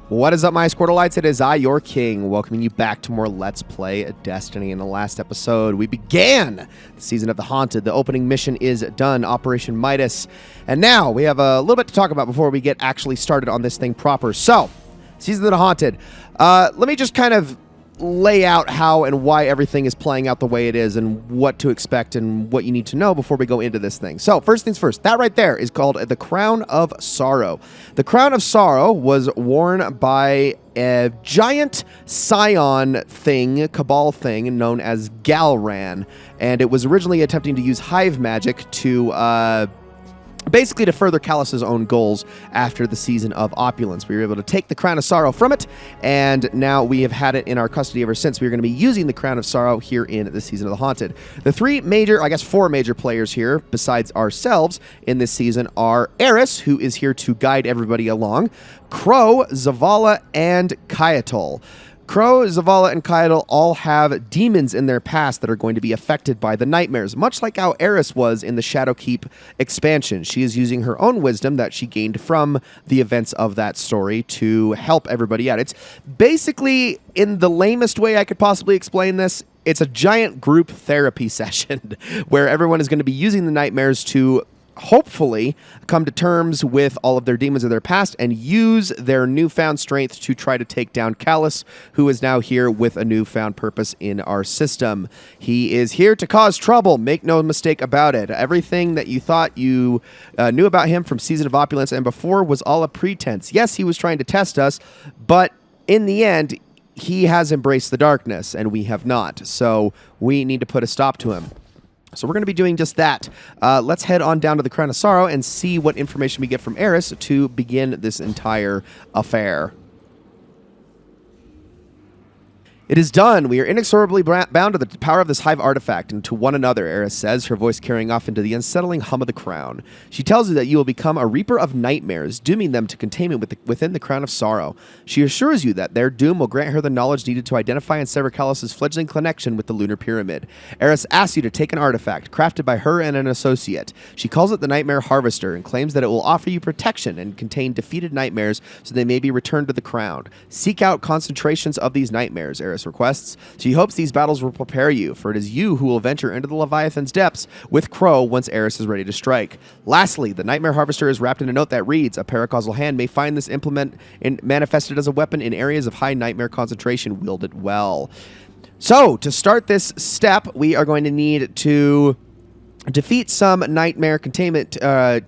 What is up, my Squirtleites? It is I, your king, welcoming you back to more Let's Play Destiny. In the last episode, we began the Season of the Haunted. The opening mission is done, Operation Midas. And now we have a little bit to talk about before we get actually started on this thing proper. So, Season of the Haunted. Let me just kind of lay out how and why everything is playing out the way it is and what to expect and what you need to know before we go into this thing. So first things first, that right there is called the Crown of Sorrow. The Crown of Sorrow was worn by a giant scion thing, cabal thing, known as Galran, and it was originally attempting to use hive magic to basically to further Callus's own goals after the Season of Opulence. We were able to take the Crown of Sorrow from it, and now we have had it in our custody ever since. We are going to be using the Crown of Sorrow here in the Season of the Haunted. The four major players here, besides ourselves in this season, are Eris, who is here to guide everybody along, Crow, Zavala, and Kayatol. Crow, Zavala, and Kayatol all have demons in their past that are going to be affected by the nightmares, much like how Eris was in the Shadowkeep expansion. She is using her own wisdom that she gained from the events of that story to help everybody out. It's basically, in the lamest way I could possibly explain this, it's a giant group therapy session where everyone is going to be using the nightmares to hopefully come to terms with all of their demons of their past and use their newfound strength to try to take down Callus, who is now here with a newfound purpose in our system. He is here to cause trouble, make no mistake about it. Everything that you thought you knew about him from Season of Opulence and before was all a pretense. Yes, he was trying to test us, but in the end, he has embraced the darkness, and we have not. So we need to put a stop to him. So we're going to be doing just that. Let's head on down to the Crown of Sorrow and see what information we get from Eris to begin this entire affair. It is done. We are inexorably bound to the power of this hive artifact and to one another, Eris says, her voice carrying off into the unsettling hum of the crown. She tells you that you will become a reaper of nightmares, dooming them to containment within the Crown of Sorrow. She assures you that their doom will grant her the knowledge needed to identify and sever Callus's fledgling connection with the Lunar Pyramid. Eris asks you to take an artifact, crafted by her and an associate. She calls it the Nightmare Harvester and claims that it will offer you protection and contain defeated nightmares so they may be returned to the Crown. Seek out concentrations of these nightmares, Eris requests. She hopes these battles will prepare you, for it is you who will venture into the Leviathan's depths with Crow once Eris is ready to strike. Lastly, the Nightmare Harvester is wrapped in a note that reads, a paracausal hand may find this implement manifested as a weapon in areas of high nightmare concentration wielded well. So, to start this step, we are going to need to defeat some nightmare containment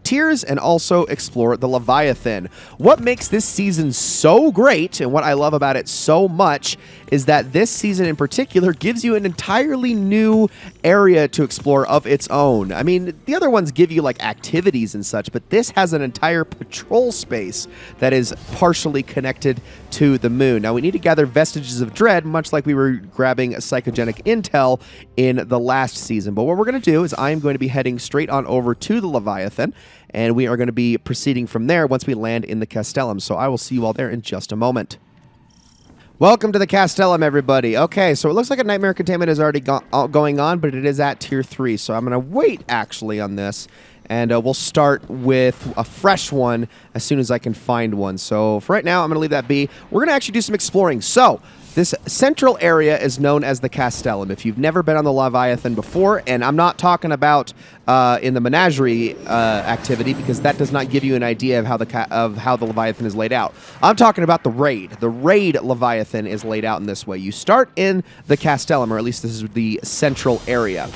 tiers and also explore the Leviathan. What makes this season so great, and what I love about it so much, is that this season in particular gives you an entirely new area to explore of its own. I mean, the other ones give you like activities and such, but this has an entire patrol space that is partially connected to the moon. Now, we need to gather vestiges of dread, much like we were grabbing psychogenic intel in the last season. But what we're going to do is I'm going to be heading straight on over to the Leviathan, and we are going to be proceeding from there once we land in the Castellum. So I will see you all there in just a moment. Welcome to the Castellum, everybody. Okay, so it looks like a Nightmare Containment is already going on, but it is at Tier 3, so I'm going to wait, actually, on this, and we'll start with a fresh one as soon as I can find one. So for right now, I'm going to leave that be. We're going to actually do some exploring. So this central area is known as the Castellum. If you've never been on the Leviathan before, and I'm not talking about in the menagerie activity, because that does not give you an idea of how the Leviathan is laid out. I'm talking about the raid. The raid Leviathan is laid out in this way. You start in the Castellum, or at least this is the central area.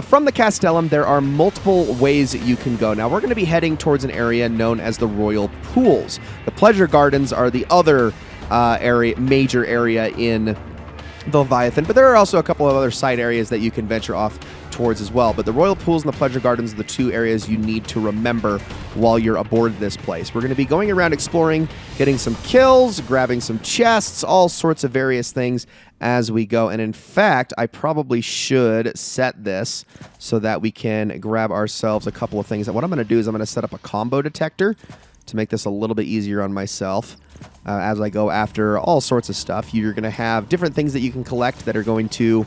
From the Castellum, there are multiple ways that you can go. Now, we're going to be heading towards an area known as the Royal Pools. The Pleasure Gardens are the other major area in the Leviathan, but there are also a couple of other side areas that you can venture off towards as well. But the Royal Pools and the Pleasure Gardens are the two areas you need to remember while you're aboard this place. We're going to be going around exploring, getting some kills, grabbing some chests, all sorts of various things as we go. And in fact, I probably should set this so that we can grab ourselves a couple of things. And what I'm going to do is I'm going to set up a combo detector to make this a little bit easier on myself. As I go after all sorts of stuff, you're going to have different things that you can collect that are going to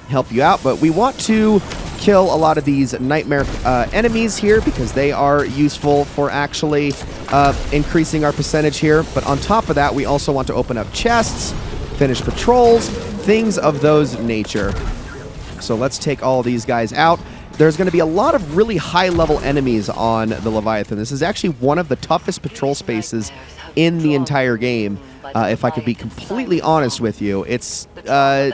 help you out, but we want to kill a lot of these nightmare enemies here because they are useful for actually increasing our percentage here. But on top of that, we also want to open up chests, finish patrols, things of those nature. So let's take all these guys out. There's going to be a lot of really high-level enemies on the Leviathan. This is actually one of the toughest patrol spaces in the entire game, if I could be completely honest with you. It's, I'm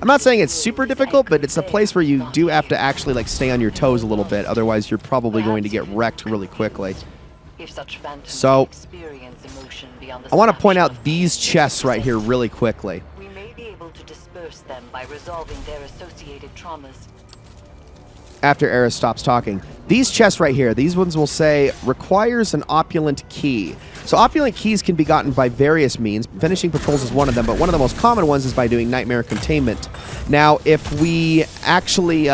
not saying it's super difficult, but it's a place where you do have to actually like stay on your toes a little bit. Otherwise, you're probably going to get wrecked really quickly. So, I want to point out these chests right here really quickly. We may be able to disperse them by resolving their associated traumas. After Eris stops talking. These chests right here, these ones will say, requires an opulent key. So opulent keys can be gotten by various means. Finishing patrols is one of them, but one of the most common ones is by doing nightmare containment. Now, if we actually,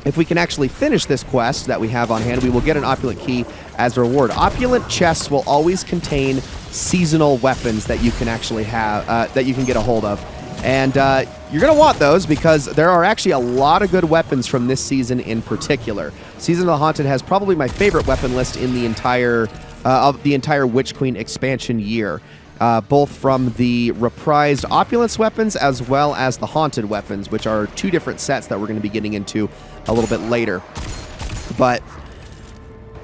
if we can actually finish this quest that we have on hand, we will get an opulent key as a reward. Opulent chests will always contain seasonal weapons that you can actually have, that you can get a hold of. And you're going to want those because there are actually a lot of good weapons from this season in particular. Season of the Haunted has probably my favorite weapon list in the entire Witch Queen expansion year. Both from the reprised Opulence weapons as well as the Haunted weapons, which are two different sets that we're going to be getting into a little bit later. But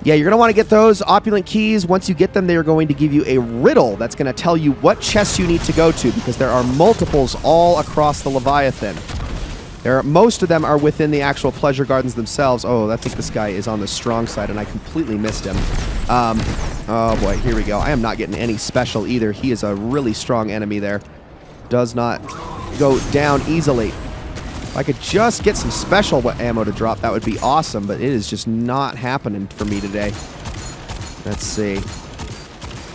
yeah, you're going to want to get those opulent keys. Once you get them, they are going to give you a riddle that's going to tell you what chests you need to go to because there are multiples all across the Leviathan. Most of them are within the actual pleasure gardens themselves. Oh, I think this guy is on the strong side, and I completely missed him. Oh boy, here we go. I am not getting any special either. He is a really strong enemy there. Does not go down easily. If I could just get some special ammo to drop, that would be awesome, but it is just not happening for me today. Let's see.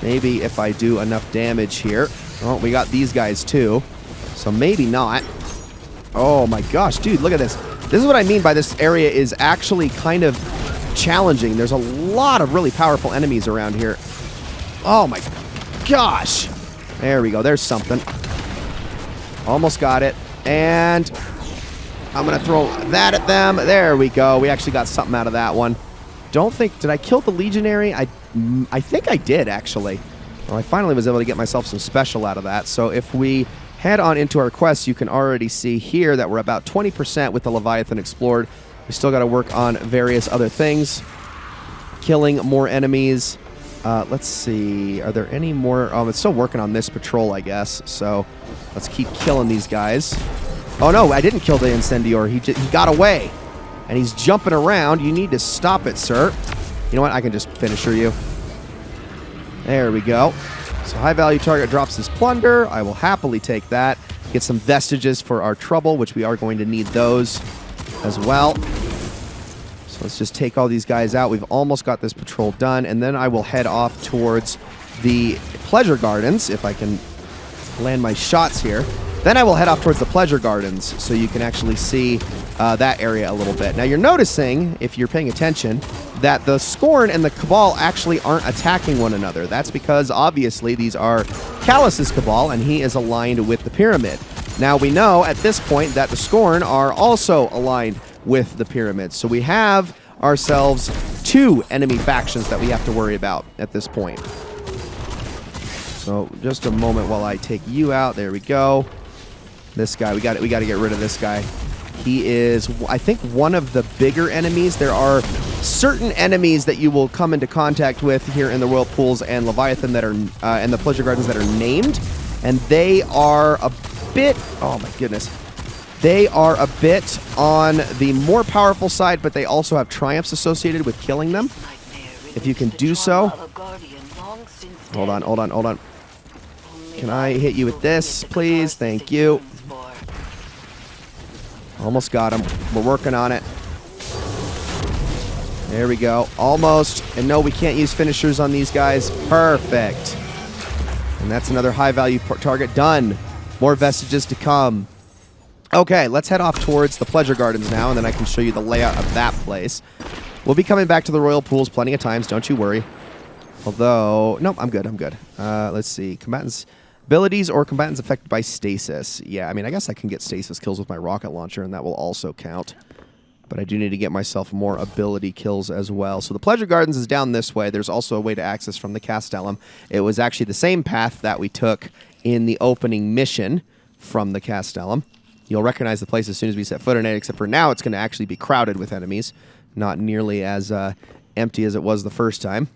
Maybe if I do enough damage here. Oh, we got these guys too, so maybe not. Oh my gosh, dude, look at this. This is what I mean by this area is actually kind of challenging. There's a lot of really powerful enemies around here. Oh my gosh. There we go. There's something. Almost got it. And I'm going to throw that at them. There we go. We actually got something out of that one. Don't think... Did I kill the Legionary? I think I did, actually. Well, I finally was able to get myself some special out of that. So if we head on into our quest, you can already see here that we're about 20% with the Leviathan explored. We still got to work on various other things. Killing more enemies. Let's see. Are there any more? It's still working on this patrol, I guess. So let's keep killing these guys. Oh, no, I didn't kill the Incendior. He got away. And he's jumping around. You need to stop it, sir. You know what? I can just finisher you. There we go. So high-value target drops his plunder. I will happily take that. Get some vestiges for our trouble, which we are going to need those as well. So let's just take all these guys out. We've almost got this patrol done. And then I will head off towards the Pleasure Gardens, if I can land my shots here. Then I will head off towards the Pleasure Gardens so you can actually see that area a little bit. Now you're noticing, if you're paying attention, that the Scorn and the Cabal actually aren't attacking one another. That's because, obviously, these are Callus's Cabal, and he is aligned with the Pyramid. Now we know, at this point, that the Scorn are also aligned with the Pyramid. So we have ourselves two enemy factions that we have to worry about at this point. So just a moment while I take you out. There we go. This guy, we got to get rid of this guy. He is, I think, one of the bigger enemies. There are certain enemies that you will come into contact with here in the Whirlpools and Leviathan that are, and the Pleasure Gardens that are named, and they are a bit, oh my goodness, they are a bit on the more powerful side, but they also have triumphs associated with killing them. If you can do so. Hold on, hold on, hold on. Can I hit you with this, please? Thank you. Almost got him. We're working on it. There we go. Almost. And no, we can't use finishers on these guys. Perfect. And that's another high-value target done. More vestiges to come. Okay, let's head off towards the Pleasure Gardens now, and then I can show you the layout of that place. We'll be coming back to the Royal Pools plenty of times, don't you worry. Although, nope, I'm good, I'm good. Let's see. Combatants... Abilities or combatants affected by stasis. Yeah, I mean, I guess I can get stasis kills with my rocket launcher, and that will also count. But I do need to get myself more ability kills as well. So the Pleasure Gardens is down this way. There's also a way to access from the Castellum. It was actually the same path that we took in the opening mission from the Castellum. You'll recognize the place as soon as we set foot in it, except for now it's going to actually be crowded with enemies. Not nearly as empty as it was the first time.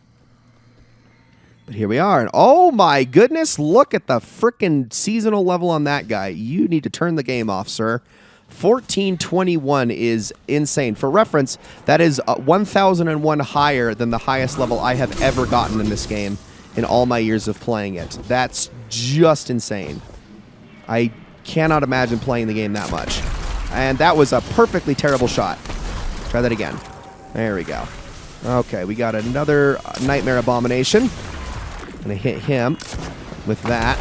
But here we are. And oh my goodness, look at the frickin' seasonal level on that guy. You need to turn the game off, sir. 1421 is insane. For reference, that is 1001 higher than the highest level I have ever gotten in this game in all my years of playing it. That's just insane. I cannot imagine playing the game that much. And that was a perfectly terrible shot. Try that again. There we go. Okay, we got another Nightmare Abomination. Gonna hit him with that.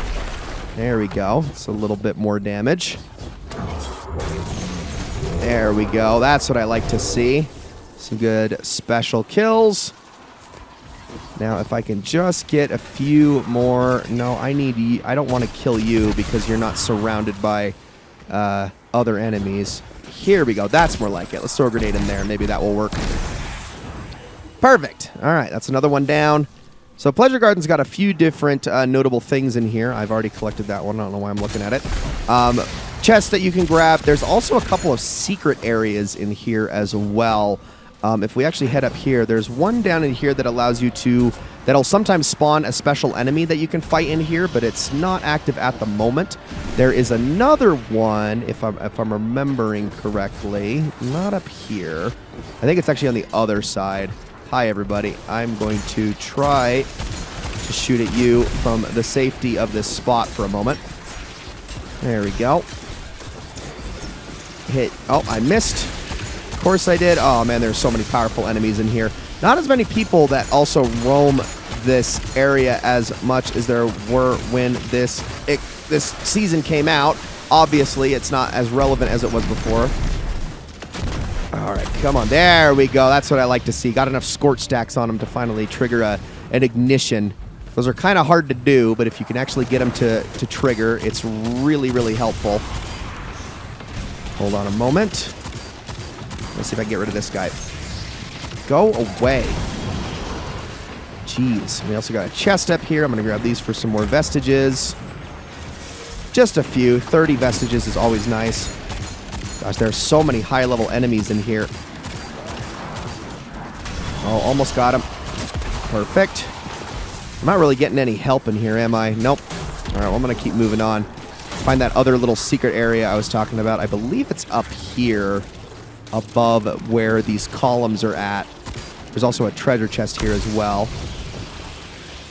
There we go. It's a little bit more damage. There we go. That's what I like to see. Some good special kills. Now, if I can just get a few more... No, I don't want to kill you because you're not surrounded by other enemies. Here we go. That's more like it. Let's throw a grenade in there. Maybe that will work. Perfect. All right, that's another one down. So Pleasure Garden's got a few different notable things in here. I've already collected that one. I don't know why I'm looking at it. Chests that you can grab. There's also a couple of secret areas in here as well. If we actually head up here, there's one down in here that allows you to... That'll sometimes spawn a special enemy that you can fight in here, but it's not active at the moment. There is another one, if I'm remembering correctly. Not up here. I think it's actually on the other side. Hi, everybody. I'm going to try to shoot at you from the safety of this spot for a moment. There we go. Hit. Oh, I missed. Of course I did. Oh, man, there's so many powerful enemies in here. Not as many people that also roam this area as much as there were when this season came out. Obviously, it's not as relevant as it was before. All right, come on. There we go. That's what I like to see. Got enough scorch stacks on them to finally trigger an ignition. Those are kind of hard to do, but if you can actually get them to trigger, it's really, really helpful. Hold on a moment. Let's see if I can get rid of this guy. Go away. Jeez. We also got a chest up here. I'm going to grab these for some more vestiges. Just a few. 30 vestiges is always nice. Gosh, there are so many high-level enemies in here. Oh, almost got him. Perfect. I'm not really getting any help in here, am I? Nope. All right, well, I'm going to keep moving on. Find that other little secret area I was talking about. I believe it's up here above where these columns are at. There's also a treasure chest here as well.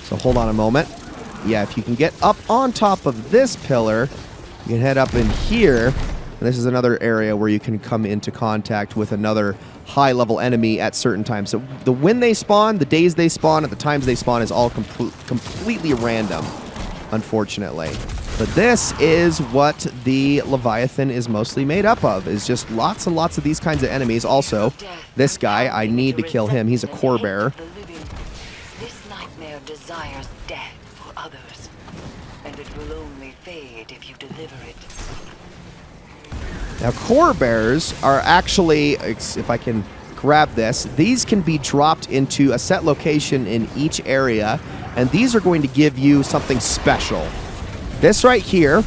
So hold on a moment. Yeah, if you can get up on top of this pillar, you can head up in here. And this is another area where you can come into contact with another high-level enemy at certain times. So the when they spawn, the days they spawn, at the times they spawn is all completely random, unfortunately. But this is what the Leviathan is mostly made up of, is just lots and lots of these kinds of enemies. Also, this guy, I need to kill him. He's a core bearer. This nightmare desires death for others, and it will only fade if you deliver it. Now, core bearers are actually, if I can grab this, these can be dropped into a set location in each area, and these are going to give you something special. This right here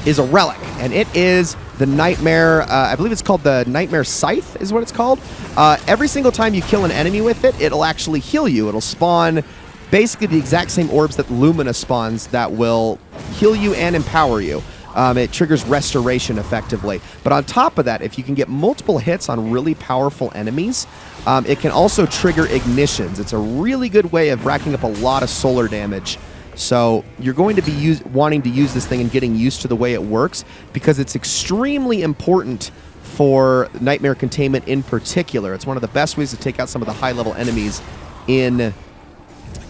is a relic, and it is the Nightmare, I believe it's called the Nightmare Scythe is what it's called. Every single time you kill an enemy with it, it'll actually heal you. It'll spawn basically the exact same orbs that Lumina spawns that will heal you and empower you. It triggers restoration effectively. But on top of that, if you can get multiple hits on really powerful enemies, it can also trigger ignitions. It's a really good way of racking up a lot of solar damage. So you're going to be wanting to use this thing and getting used to the way it works, because it's extremely important for Nightmare Containment in particular. It's one of the best ways to take out some of the high-level enemies in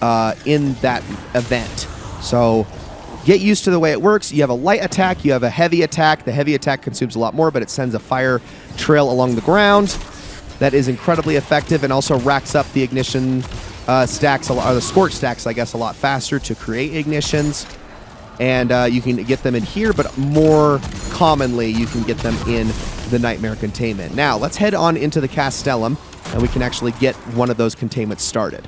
that event. So get used to the way it works. You have a light attack, you have a heavy attack. The heavy attack consumes a lot more, but it sends a fire trail along the ground. That is incredibly effective and also racks up the ignition stacks, or the scorch stacks, I guess, a lot faster to create ignitions. And you can get them in here, but more commonly you can get them in the Nightmare Containment. Now, let's head on into the Castellum, and we can actually get one of those containments started.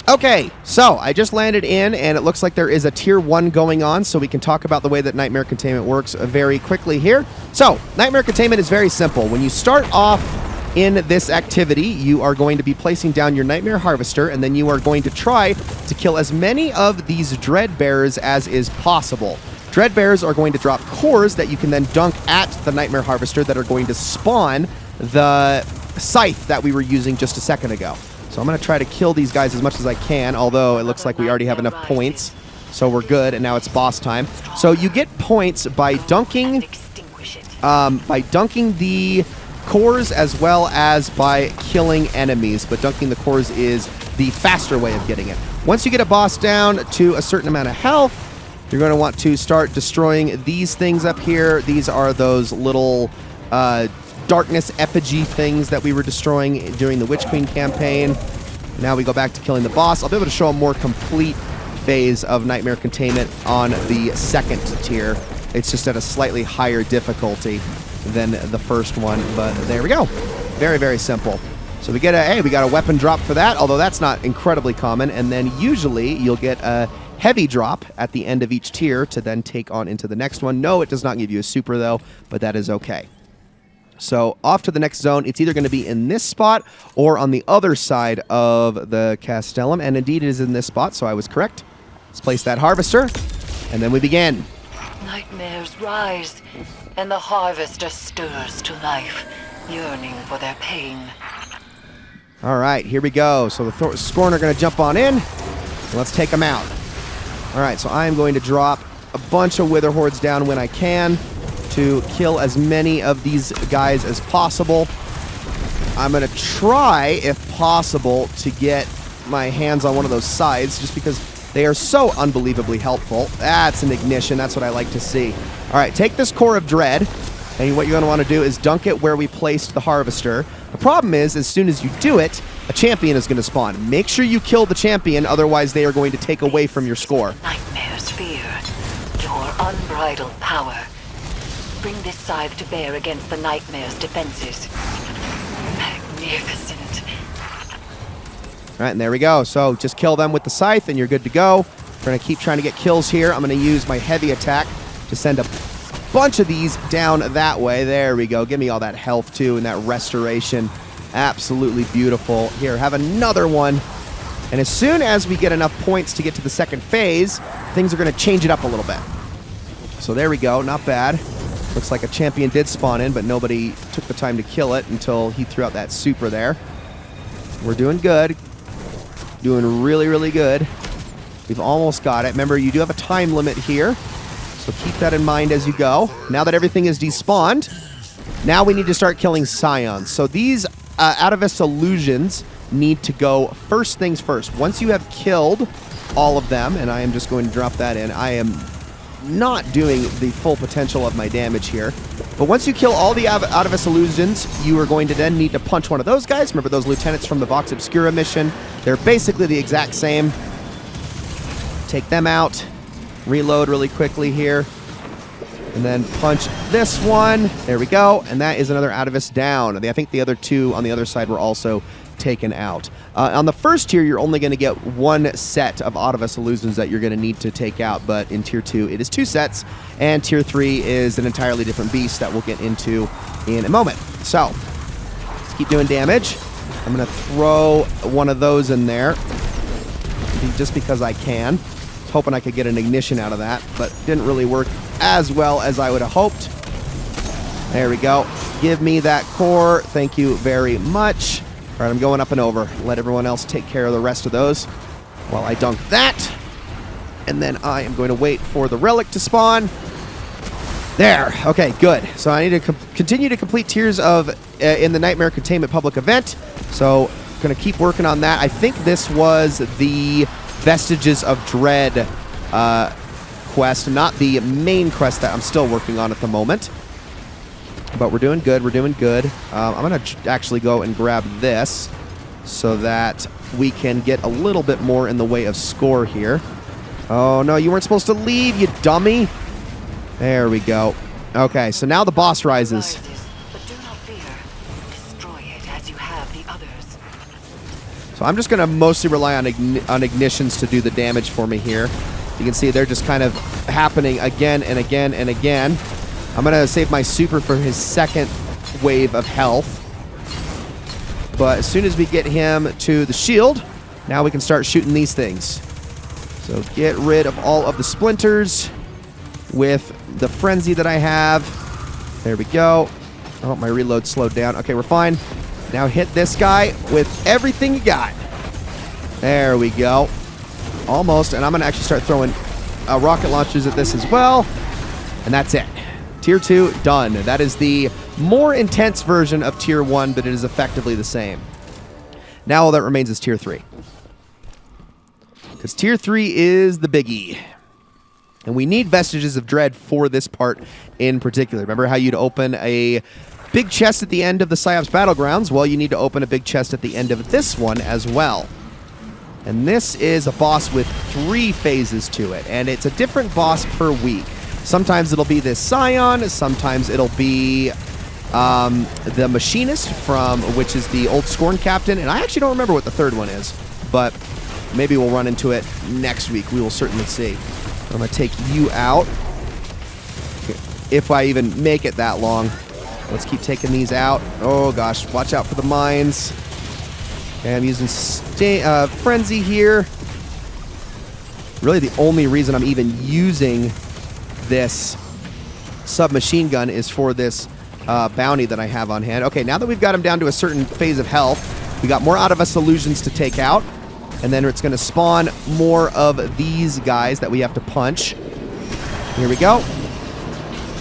Okay, so I just landed in, and it looks like there is a Tier 1 going on, so we can talk about the way that Nightmare Containment works very quickly here. So, Nightmare Containment is very simple. When you start off in this activity, you are going to be placing down your Nightmare Harvester, and then you are going to try to kill as many of these Dread Bearers as is possible. Dread Bearers are going to drop cores that you can then dunk at the Nightmare Harvester that are going to spawn the scythe that we were using just a second ago. So I'm going to try to kill these guys as much as I can, although it looks like we already have enough points. So we're good, and now it's boss time. So you get points by dunking the cores as well as by killing enemies. But dunking the cores is the faster way of getting it. Once you get a boss down to a certain amount of health, you're going to want to start destroying these things up here. These are those little darkness effigy things that we were destroying during the Witch Queen campaign. Now we go back to killing the boss. I'll be able to show a more complete phase of Nightmare Containment on the second tier. It's just at a slightly higher difficulty than the first one, but there we go. Very, very simple. So we get we got a weapon drop for that, although that's not incredibly common, and then usually you'll get a heavy drop at the end of each tier to then take on into the next one. No, it does not give you a super though, but that is okay. So off to the next zone. It's either going to be in this spot or on the other side of the Castellum. And indeed it is in this spot, so I was correct. Let's place that Harvester, and then we begin. Nightmares rise, and the Harvester stirs to life, yearning for their pain. All right, here we go. So the Scorn are going to jump on in. Let's take them out. All right, so I am going to drop a bunch of Wither Hordes down when I can to kill as many of these guys as possible. I'm going to try, if possible, to get my hands on one of those sides, just because they are so unbelievably helpful. That's an ignition. That's what I like to see. All right, take this Core of Dread, and what you're going to want to do is dunk it where we placed the Harvester. The problem is, as soon as you do it, a champion is going to spawn. Make sure you kill the champion, otherwise they are going to take away from your score. Nightmares fear your unbridled power. Bring this scythe to bear against the Nightmare's defenses. Magnificent. All right, and there we go. So just kill them with the scythe, and you're good to go. We're going to keep trying to get kills here. I'm going to use my heavy attack to send a bunch of these down that way. There we go. Give me all that health, too, and that restoration. Absolutely beautiful. Here, have another one. And as soon as we get enough points to get to the second phase, things are going to change it up a little bit. So there we go. Not bad. Looks like a champion did spawn in, but nobody took the time to kill it until he threw out that super there. We're doing good. Doing really, really good. We've almost got it. Remember, you do have a time limit here, so keep that in mind as you go. Now that everything is despawned, now we need to start killing Scions. So these Atavist Illusions need to go first things first. Once you have killed all of them, and I am just going to drop that in, I am not doing the full potential of my damage here. But once you kill all the Atavist Illusions, you are going to then need to punch one of those guys. Remember those lieutenants from the Vox Obscura mission? They're basically the exact same. Take them out. Reload really quickly here. And then punch this one. There we go. And that is another Atavist down. I think the other two on the other side were also taken out. On the first tier, you're only going to get one set of Atavist Illusions that you're going to need to take out, but in Tier 2, it is 2 sets, and Tier 3 is an entirely different beast that we'll get into in a moment. So, let's keep doing damage. I'm going to throw one of those in there, just because I can. I was hoping I could get an ignition out of that, but didn't really work as well as I would have hoped. There we go. Give me that core. Thank you very much. All right, I'm going up and over. Let everyone else take care of the rest of those while I dunk that. And then I am going to wait for the relic to spawn. There. Okay, good. So I need to continue to complete tiers of in the Nightmare Containment public event. So going to keep working on that. I think this was the Vestiges of Dread quest, not the main quest that I'm still working on at the moment. But we're doing good. We're doing good. I'm going to actually go and grab this so that we can get a little bit more in the way of score here. Oh, no, you weren't supposed to leave, you dummy. There we go. Okay, so now the boss rises. So I'm just going to mostly rely on ignitions to do the damage for me here. You can see they're just kind of happening again and again and again. I'm going to save my super for his second wave of health. But as soon as we get him to the shield, now we can start shooting these things. So get rid of all of the splinters with the frenzy that I have. There we go. Oh, my reload slowed down. Okay, we're fine. Now hit this guy with everything you got. There we go. Almost. And I'm going to actually start throwing rocket launchers at this as well. And that's it. Tier 2, done. That is the more intense version of Tier 1, but it is effectively the same. Now all that remains is Tier 3. Because Tier 3 is the biggie. And we need Vestiges of Dread for this part in particular. Remember how you'd open a big chest at the end of the Psyops Battlegrounds? Well, you need to open a big chest at the end of this one as well. And this is a boss with 3 phases to it. And it's a different boss per week. Sometimes it'll be this Scion. Sometimes it'll be the Machinist, which is the old Scorn Captain. And I actually don't remember what the third one is. But maybe we'll run into it next week. We will certainly see. I'm going to take you out. If I even make it that long. Let's keep taking these out. Oh, gosh. Watch out for the mines. Okay, I'm using Frenzy here. Really, the only reason I'm even using this submachine gun is for this bounty that I have on hand. Okay, now that we've got him down to a certain phase of health, we got more out of us illusions to take out. And then it's going to spawn more of these guys that we have to punch. Here we go.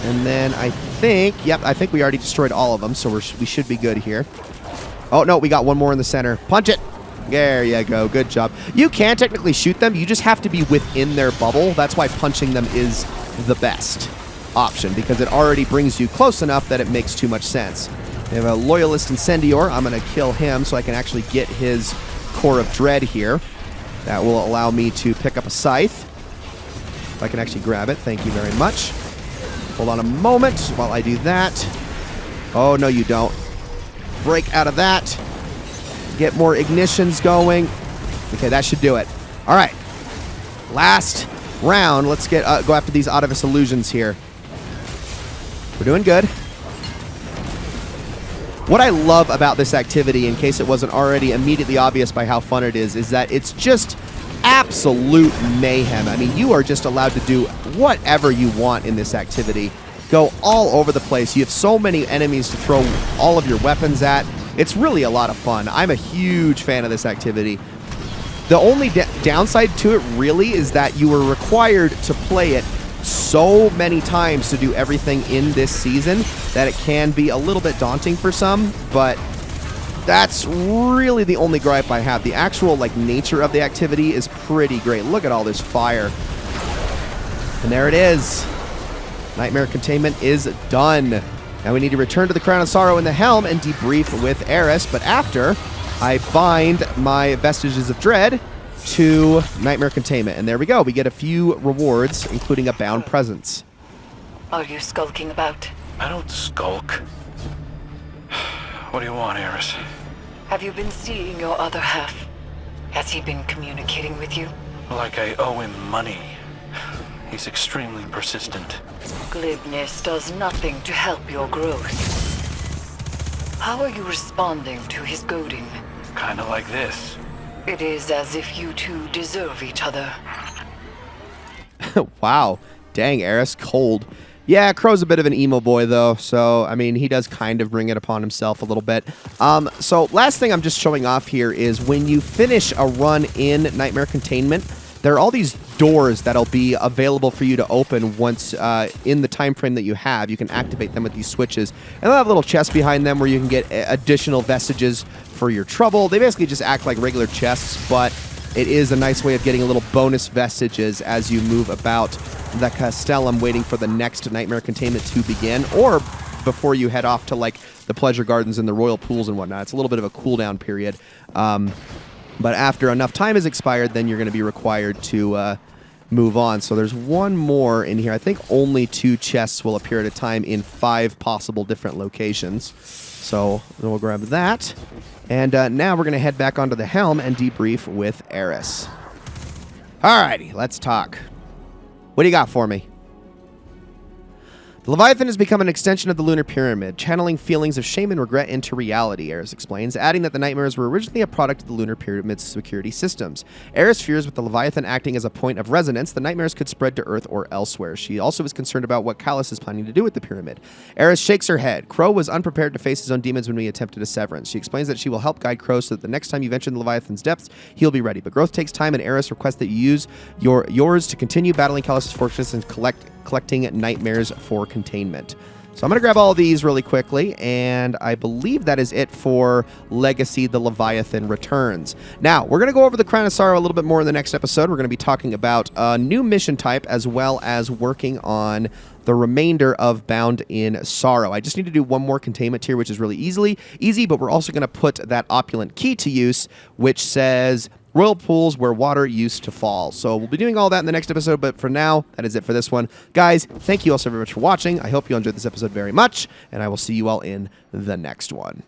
And then I think, yep, I think we already destroyed all of them, so we should be good here. Oh, no, we got one more in the center. Punch it. There you go. Good job. You can technically shoot them. You just have to be within their bubble. That's why punching them is the best option, because it already brings you close enough that it makes too much sense. We have a Loyalist Incendior. I'm going to kill him so I can actually get his Core of Dread here. That will allow me to pick up a scythe. If I can actually grab it, thank you very much. Hold on a moment while I do that. Oh, no, you don't. Break out of that. Get more ignitions going. Okay, that should do it. All right. Last round. Let's go after these Autovis illusions here. We're doing good. What I love about this activity, in case it wasn't already immediately obvious by how fun it is that it's just absolute mayhem. I mean, you are just allowed to do whatever you want in this activity. Go all over the place. You have so many enemies to throw all of your weapons at. It's really a lot of fun. I'm a huge fan of this activity. The only downside to it really is that you are required to play it so many times to do everything in this season that it can be a little bit daunting for some, but that's really the only gripe I have. The actual nature of the activity is pretty great. Look at all this fire. And there it is. Nightmare Containment is done. Now we need to return to the Crown of Sorrow in the Helm and debrief with Eris, but after I bind my Vestiges of Dread to Nightmare Containment. And there we go. We get a few rewards, including a bound presence. Are you skulking about? I don't skulk. What do you want, Eris? Have you been seeing your other half? Has he been communicating with you? Like I owe him money. He's extremely persistent. Glibness does nothing to help your growth. How are you responding to his goading? Kinda like this. It is as if you two deserve each other. Wow. Dang, Eris, cold. Yeah, Crow's a bit of an emo boy, though, so, I mean, he does kind of bring it upon himself a little bit. So, last thing I'm just showing off here is when you finish a run in Nightmare Containment, there are all these doors that'll be available for you to open once in the time frame that you have. You can activate them with these switches. And they'll have little chests behind them where you can get additional vestiges for your trouble. They basically just act like regular chests, but it is a nice way of getting a little bonus vestiges as you move about the Castellum waiting for the next Nightmare Containment to begin, or before you head off to the Pleasure Gardens and the Royal Pools and whatnot. It's a little bit of a cooldown period. But after enough time has expired, then you're going to be required to move on. So there's one more in here. I think only 2 chests will appear at a time in 5 possible different locations. So we'll grab that. And now we're going to head back onto the helm and debrief with Eris. Alrighty, let's talk. What do you got for me? The Leviathan has become an extension of the Lunar Pyramid, channeling feelings of shame and regret into reality, Eris explains, adding that the nightmares were originally a product of the Lunar Pyramid's security systems. Eris fears with the Leviathan acting as a point of resonance, the nightmares could spread to Earth or elsewhere. She also is concerned about what Callus is planning to do with the pyramid. Eris shakes her head. Crow was unprepared to face his own demons when we attempted a severance. She explains that she will help guide Crow so that the next time you venture in the Leviathan's depths, he'll be ready. But growth takes time, and Eris requests that you use yours to continue battling Callus's fortress and collecting nightmares for containment. So I'm going to grab all of these really quickly, and I believe that is it for Legacy the Leviathan Returns. Now, we're going to go over the Crown of Sorrow a little bit more in the next episode. We're going to be talking about a new mission type as well as working on the remainder of Bound in Sorrow. I just need to do one more containment tier, which is really easy, but we're also going to put that opulent key to use, which says Royal Pools Where Water Used to Fall. So we'll be doing all that in the next episode, but for now, that is it for this one. Guys, thank you all so very much for watching. I hope you enjoyed this episode very much, and I will see you all in the next one.